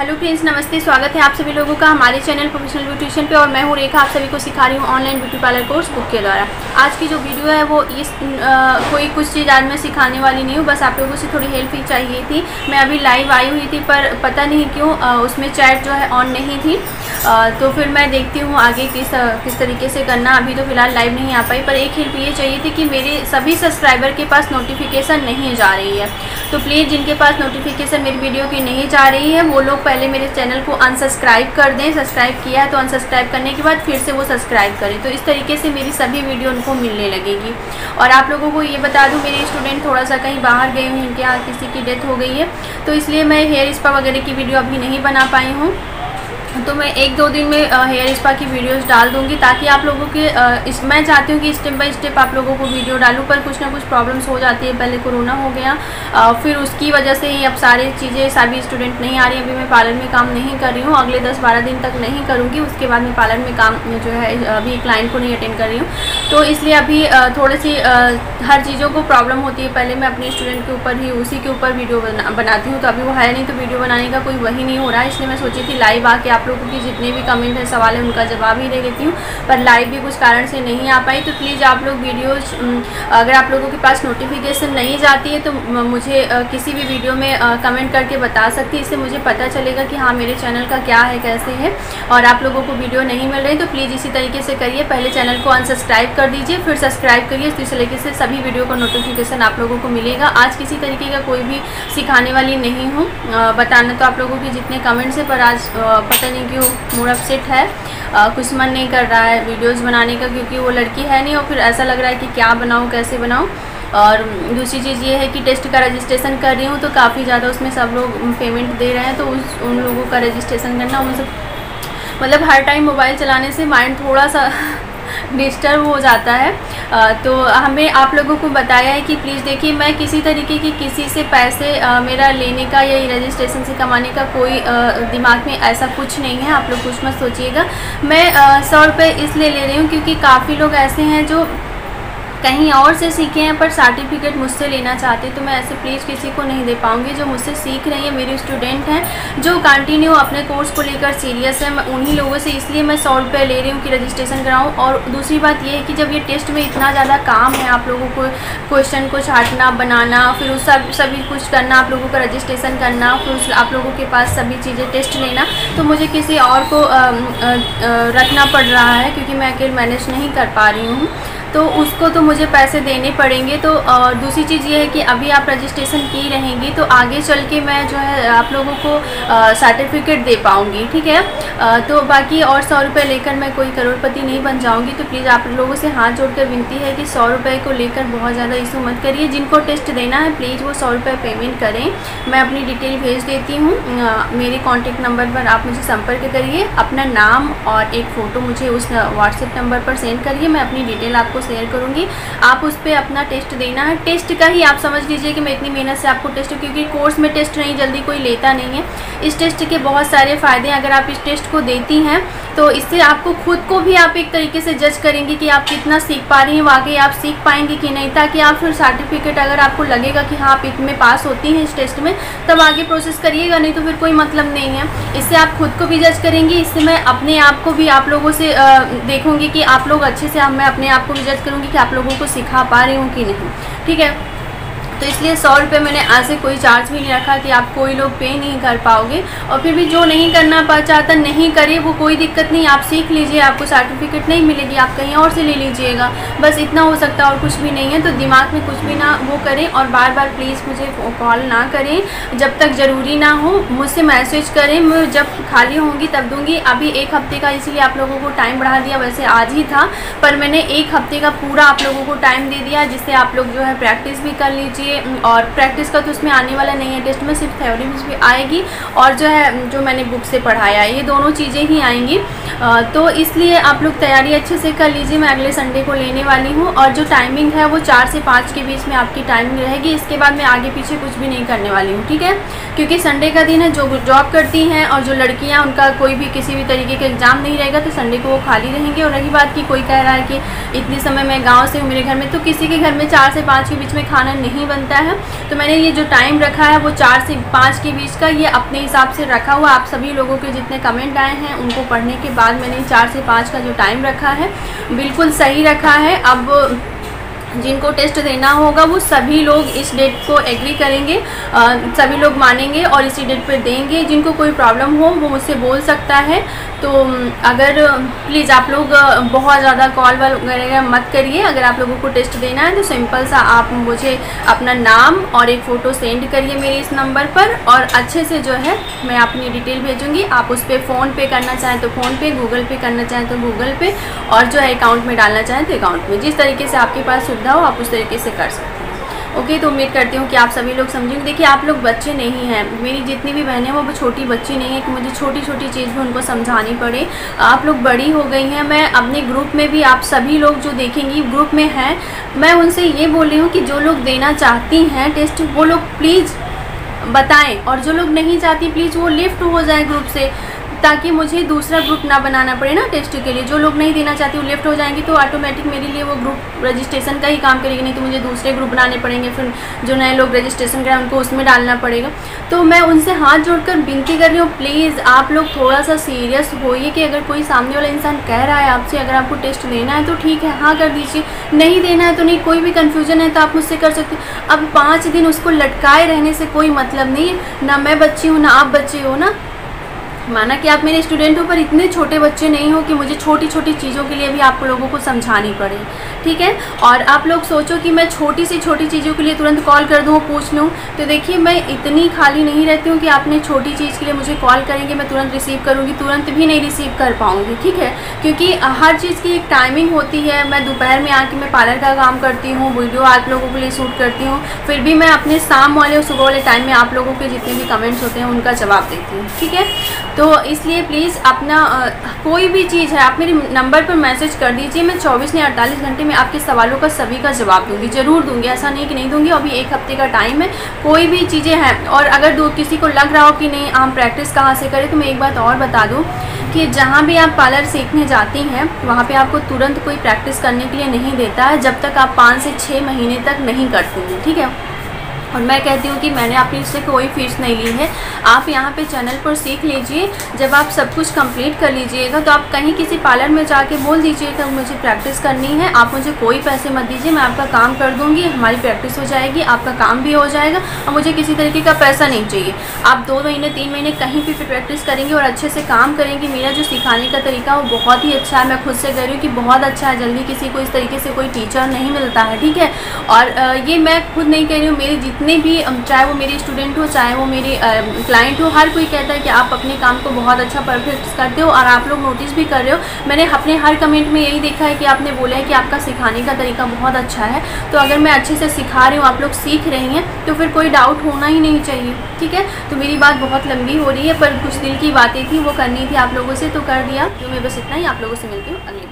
Hello friends, नमस्ते। स्वागत है आप सभी लोगों का हमारे चैनल प्रोफेशनल ब्यूटिशियन पे। और मैं हूँ रेखा, आप सभी को सिखा रही हूँ online beauty parlour course book के द्वारा। आज की जो वीडियो है वो कोई कुछ चीज़ आज मैं सिखाने वाली नहीं हूँ, बस आप लोगों से थोड़ी हेल्प ही चाहिए थी। मैं अभी लाइव आई हुई थी पर पता नहीं क्यों उसमें चैट जो है ऑन नहीं थी। तो फिर मैं देखती हूँ आगे किस तरीके से करना। अभी तो फ़िलहाल लाइव नहीं आ पाई, पर एक हेल्प ये चाहिए थी कि मेरे सभी सब्सक्राइबर के पास नोटिफिकेशन नहीं जा रही है। तो प्लीज़ जिनके पास नोटिफिकेशन मेरी वीडियो की नहीं जा रही है वो लोग पहले मेरे चैनल को अनसब्सक्राइब कर दें। सब्सक्राइब किया है तो अनसब्सक्राइब करने के बाद फिर से वो सब्सक्राइब करें, तो इस तरीके से मेरी सभी वीडियो उनको मिलने लगेगी। और आप लोगों को ये बता दूं, मेरे स्टूडेंट थोड़ा सा कहीं बाहर गए हुए, उनके यहाँ किसी की डेथ हो गई है, तो इसलिए मैं हेयर स्पा वगैरह की वीडियो अभी नहीं बना पाई हूँ। तो मैं 1-2 दिन में हेयर स्पा की वीडियोस डाल दूंगी, ताकि आप लोगों के मैं चाहती हूँ कि स्टेप बाय स्टेप आप लोगों को वीडियो डालूँ, पर कुछ ना कुछ प्रॉब्लम्स हो जाती है। पहले कोरोना हो गया, फिर उसकी वजह से ही अब सारी चीज़ें सभी स्टूडेंट नहीं आ रही। अभी मैं पार्लर में काम नहीं कर रही हूँ, अगले 10-12 दिन तक नहीं करूँगी। उसके बाद मैं पार्लर में काम जो है अभी क्लाइंट को नहीं अटेंड कर रही हूँ, तो इसलिए अभी थोड़ी सी हर चीज़ों को प्रॉब्लम होती है। पहले मैं अपने स्टूडेंट के ऊपर ही उसी के ऊपर वीडियो बनाती हूँ, तो अभी वो है नहीं, तो वीडियो बनाने का कोई वही नहीं हो रहा है। इसलिए मैं सोची थी लाइव आके आप लोगों की जितने भी कमेंट है, सवाल है, उनका जवाब ही दे देती हूँ। पर लाइव भी कुछ कारण से नहीं आ पाई, तो प्लीज़ आप लोग वीडियोज़ अगर आप लोगों के पास नोटिफिकेशन नहीं जाती है तो मुझे किसी भी वीडियो में कमेंट करके बता सकती है। इससे मुझे पता चलेगा कि हाँ मेरे चैनल का क्या है, कैसे है। और आप लोगों को वीडियो नहीं मिल रही तो प्लीज़ इसी तरीके से करिए, पहले चैनल को अनसब्सक्राइब कर दीजिए, फिर सब्सक्राइब करिए। तो इस तरीके से सभी वीडियो का नोटिफिकेशन आप लोगों को मिलेगा। आज किसी तरीके का कोई भी सिखाने वाली नहीं हूँ, बताना तो आप लोगों के जितने कमेंट्स है, पर आज पता नहीं क्यों मूड अपसेट है, कुछ मन नहीं कर रहा है वीडियोस बनाने का, क्योंकि वो लड़की है नहीं और फिर ऐसा लग रहा है कि क्या बनाऊँ, कैसे बनाऊँ। और दूसरी चीज़ ये है कि टेस्ट का रजिस्ट्रेशन कर रही हूँ, तो काफ़ी ज़्यादा उसमें सब लोग पेमेंट दे रहे हैं, तो उन लोगों का रजिस्ट्रेशन करना, उनसे मतलब हर टाइम मोबाइल चलाने से माइंड थोड़ा सा डिस्टर्ब हो जाता है। तो हमें आप लोगों को बताया है कि प्लीज़ देखिए, मैं किसी तरीके की किसी से पैसे मेरा लेने का या रजिस्ट्रेशन से कमाने का कोई दिमाग में ऐसा कुछ नहीं है। आप लोग कुछ मत सोचिएगा। मैं 100 रुपये इसलिए ले रही हूँ क्योंकि काफ़ी लोग ऐसे हैं जो कहीं और से सीखे हैं पर सर्टिफिकेट मुझसे लेना चाहते हैं, तो मैं ऐसे प्लीज़ किसी को नहीं दे पाऊँगी। जो मुझसे सीख रही है मेरी स्टूडेंट हैं, जो कंटिन्यू अपने कोर्स को लेकर सीरियस है, मैं उन्हीं लोगों से इसलिए मैं 100 रुपये ले रही हूँ कि रजिस्ट्रेशन कराऊँ। और दूसरी बात ये है कि जब ये टेस्ट में इतना ज़्यादा काम है, आप लोगों को क्वेश्चन को छांटना, बनाना, फिर उस सभी कुछ करना, आप लोगों का रजिस्ट्रेशन करना, फिर आप लोगों के पास सभी चीज़ें टेस्ट लेना, तो मुझे किसी और को रखना पड़ रहा है, क्योंकि मैं अकेले मैनेज नहीं कर पा रही हूँ, तो उसको तो मुझे पैसे देने पड़ेंगे। तो दूसरी चीज़ ये है कि अभी आप रजिस्ट्रेशन की रहेंगी तो आगे चल के मैं जो है आप लोगों को सर्टिफिकेट दे पाऊँगी, ठीक है। तो बाकी और 100 रुपये लेकर मैं कोई करोड़पति नहीं बन जाऊँगी। तो प्लीज़ आप लोगों से हाथ जोड़कर विनती है कि 100 रुपये को लेकर बहुत ज़्यादा इशू मत करिए। जिनको टेस्ट देना है प्लीज़ वो 100 रुपये पेमेंट करें। मैं अपनी डिटेल भेज देती हूँ, मेरे कॉन्टेक्ट नंबर पर आप मुझे संपर्क करिए, अपना नाम और एक फ़ोटो मुझे उस व्हाट्सएप नंबर पर सेंड करिए, मैं अपनी डिटेल आपको शेयर करूंगी। आप उस पर अपना टेस्ट देना है। टेस्ट का ही आप समझ लीजिए कि मैं इतनी मेहनत से आपको टेस्ट, क्योंकि कोर्स में टेस्ट नहीं जल्दी कोई लेता नहीं है। इस टेस्ट के बहुत सारे फ़ायदे हैं। अगर आप इस टेस्ट को देती हैं तो इससे आपको खुद को भी आप एक तरीके से जज करेंगे कि आप कितना सीख पा रही हैं, वाकई आप सीख पाएंगे कि नहीं, ताकि आप फिर सर्टिफिकेट अगर आपको लगेगा कि हाँ आप इसमें पास होती हैं इस टेस्ट में, तब आगे प्रोसेस करिएगा, नहीं तो फिर कोई मतलब नहीं है। इससे आप खुद को भी जज करेंगी, इससे मैं अपने आप को भी आप लोगों से देखूंगी कि आप लोग अच्छे से, मैं अपने आप को भी जज करूंगी कि आप लोगों को सिखा पा रही हूँ कि नहीं, ठीक है। तो इसलिए 100 रुपये मैंने आज से कोई चार्ज भी नहीं रखा कि आप कोई लोग पे नहीं कर पाओगे। और फिर भी जो नहीं करना चाहता नहीं करे, वो कोई दिक्कत नहीं, आप सीख लीजिए, आपको सर्टिफिकेट नहीं मिलेगी, आप कहीं और से ले लीजिएगा, बस इतना हो सकता है और कुछ भी नहीं है। तो दिमाग में कुछ भी ना वो करें, और बार बार प्लीज़ मुझे कॉल ना करें जब तक ज़रूरी ना हो, मुझसे मैसेज करें, मैं जब खाली होंगी तब दूँगी। अभी 1 हफ्ते का इसलिए आप लोगों को टाइम बढ़ा दिया, वैसे आज ही था, पर मैंने 1 हफ्ते का पूरा आप लोगों को टाइम दे दिया, जिससे आप लोग जो है प्रैक्टिस भी कर लीजिए। और प्रैक्टिस का तो उसमें आने वाला नहीं है, टेस्ट में सिर्फ थ्योरी भी आएगी और जो है जो मैंने बुक से पढ़ाया ये दोनों चीज़ें ही आएंगी। तो इसलिए आप लोग तैयारी अच्छे से कर लीजिए। मैं अगले संडे को लेने वाली हूँ, और जो टाइमिंग है वो 4 से 5 के बीच में आपकी टाइमिंग रहेगी। इसके बाद मैं आगे पीछे कुछ भी नहीं करने वाली हूँ, ठीक है, क्योंकि संडे का दिन है। जो जॉब करती हैं और जो लड़कियाँ, उनका कोई भी किसी भी तरीके का एग्ज़ाम नहीं रहेगा, तो संडे को वो खाली रहेंगे। और रही बात कि कोई कह रहा है कि इतने समय मैं गाँव से हूँ, मेरे घर में, तो किसी के घर में 4 से 5 के बीच में खाना नहीं बनता बनता है। तो मैंने ये जो टाइम रखा है वो 4 से 5 के बीच का, ये अपने हिसाब से रखा हुआ। आप सभी लोगों के जितने कमेंट आए हैं उनको पढ़ने के बाद मैंने 4 से 5 का जो टाइम रखा है बिल्कुल सही रखा है। अब जिनको टेस्ट देना होगा वो सभी लोग इस डेट को एग्री करेंगे, सभी लोग मानेंगे और इसी डेट पर देंगे। जिनको कोई प्रॉब्लम हो वो मुझसे बोल सकता है। तो अगर प्लीज़ आप लोग बहुत ज़्यादा कॉल वगैरह मत करिए। अगर आप लोगों को टेस्ट देना है तो सिंपल सा आप मुझे अपना नाम और एक फ़ोटो सेंड करिए मेरे इस नंबर पर, और अच्छे से जो है मैं अपनी डिटेल भेजूँगी। आप उस पर फ़ोन पे करना चाहें तो फ़ोन पे, गूगल पे करना चाहें तो गूगल पे, और जो है अकाउंट में डालना चाहें तो अकाउंट में, जिस तरीके से आपके पास सुविधा हो आप उस तरीके से कर सकते हैं। ओके, तो उम्मीद करती हूँ कि आप सभी लोग समझेंगे। देखिए आप लोग बच्चे नहीं हैं, मेरी जितनी भी बहनें वो छोटी बच्ची नहीं है कि मुझे छोटी छोटी चीज़ भी उनको समझानी पड़े। आप लोग बड़ी हो गई हैं। मैं अपने ग्रुप में भी, आप सभी लोग जो देखेंगी ग्रुप में हैं, मैं उनसे ये बोल रही हूँ कि जो लोग देना चाहती हैं टेस्ट वो लोग प्लीज़ बताएं, और जो लोग नहीं चाहती प्लीज़ वो लिफ्ट हो जाए ग्रुप से, ताकि मुझे दूसरा ग्रुप ना बनाना पड़े ना टेस्ट के लिए। जो लोग नहीं देना चाहते वो लेफ्ट हो जाएंगे तो ऑटोमेटिक मेरे लिए वो ग्रुप रजिस्ट्रेशन का ही काम करेगी, नहीं तो मुझे दूसरे ग्रुप बनाने पड़ेंगे, फिर जो नए लोग रजिस्ट्रेशन कराएं उनको उसमें डालना पड़ेगा। तो मैं उनसे हाथ जोड़कर विनती कर रही हूँ, प्लीज़ आप लोग थोड़ा सा सीरियस होइए कि अगर कोई सामने वाला इंसान कह रहा है आपसे अगर आपको टेस्ट देना है तो ठीक है, हाँ कर दीजिए, नहीं देना है तो नहीं। कोई भी कन्फ्यूजन है तो आप मुझसे कर सकते हैं। अब 5 दिन उसको लटकाए रहने से कोई मतलब नहीं है। ना मैं बच्ची हूँ ना आप बच्चे हो ना, माना कि आप मेरे स्टूडेंट हो, पर इतने छोटे बच्चे नहीं हो कि मुझे छोटी छोटी चीज़ों के लिए भी आप लोगों को समझानी पड़े, ठीक है। और आप लोग सोचो कि मैं छोटी सी छोटी चीज़ों के लिए तुरंत कॉल कर दूँ, पूछ लूँ, तो देखिए मैं इतनी खाली नहीं रहती हूँ कि आपने छोटी चीज़ के लिए मुझे कॉल करेंगे मैं तुरंत रिसीव करूँगी, तुरंत भी नहीं रिसीव कर पाऊँगी, ठीक है। क्योंकि हर चीज़ की एक टाइमिंग होती है। मैं दोपहर में आके मैं पार्लर का काम करती हूँ, वीडियो आप लोगों के लिए शूट करती हूँ, फिर भी मैं अपने शाम वाले और सुबह वाले टाइम में आप लोगों के जितने भी कमेंट्स होते हैं उनका जवाब देती हूँ, ठीक है। तो इसलिए प्लीज़ अपना कोई भी चीज़ है आप मेरे नंबर पर मैसेज कर दीजिए। मैं 24 नहीं 48 घंटे में आपके सवालों का सभी का जवाब दूंगी, ज़रूर दूंगी, ऐसा नहीं कि नहीं दूंगी। अभी 1 हफ्ते का टाइम है, कोई भी चीज़ें हैं। और अगर किसी को लग रहा हो कि नहीं हम प्रैक्टिस कहाँ से करें, तो मैं एक बात और बता दूँ कि जहाँ भी आप पार्लर सीखने जाती हैं वहाँ पे आपको तुरंत कोई प्रैक्टिस करने के लिए नहीं देता है जब तक आप 5 से 6 महीने तक नहीं करती हैं, ठीक है। और मैं कहती हूँ कि मैंने अपनी इससे कोई फीस नहीं ली है। आप यहाँ पे चैनल पर सीख लीजिए। जब आप सब कुछ कंप्लीट कर लीजिएगा तो आप कहीं किसी पार्लर में जाके बोल दीजिएगा मुझे प्रैक्टिस करनी है, आप मुझे कोई पैसे मत दीजिए, मैं आपका काम कर दूँगी, हमारी प्रैक्टिस हो जाएगी, आपका काम भी हो जाएगा और मुझे किसी तरीके का पैसा नहीं चाहिए। आप 2 महीने 3 महीने कहीं भी प्रैक्टिस करेंगे और अच्छे से काम करेंगे। मेरा जो सिखाने का तरीका वो बहुत ही अच्छा है, मैं खुद से कह रही हूँ कि बहुत अच्छा है। जल्दी किसी को इस तरीके से कोई टीचर नहीं मिलता है, ठीक है। और ये मैं खुद नहीं कह रही हूँ, मेरे जितने भी चाहे वो मेरे स्टूडेंट हो चाहे वो मेरे क्लाइंट हो, हर कोई कहता है कि आप अपने काम को बहुत अच्छा परफेक्ट करते हो और आप लोग नोटिस भी कर रहे हो। मैंने अपने हर कमेंट में यही देखा है कि आपने बोला है कि आपका सिखाने का तरीका बहुत अच्छा है। तो अगर मैं अच्छे से सिखा रही हूँ, आप लोग सीख रही हैं, तो फिर कोई डाउट होना ही नहीं चाहिए, ठीक है। तो मेरी बात बहुत लंबी हो रही है पर कुछ दिल की बातें थी वो करनी थी आप लोगों से, तो कर दिया। तो मैं बस इतना ही, आप लोगों से मिलती हूँ अगली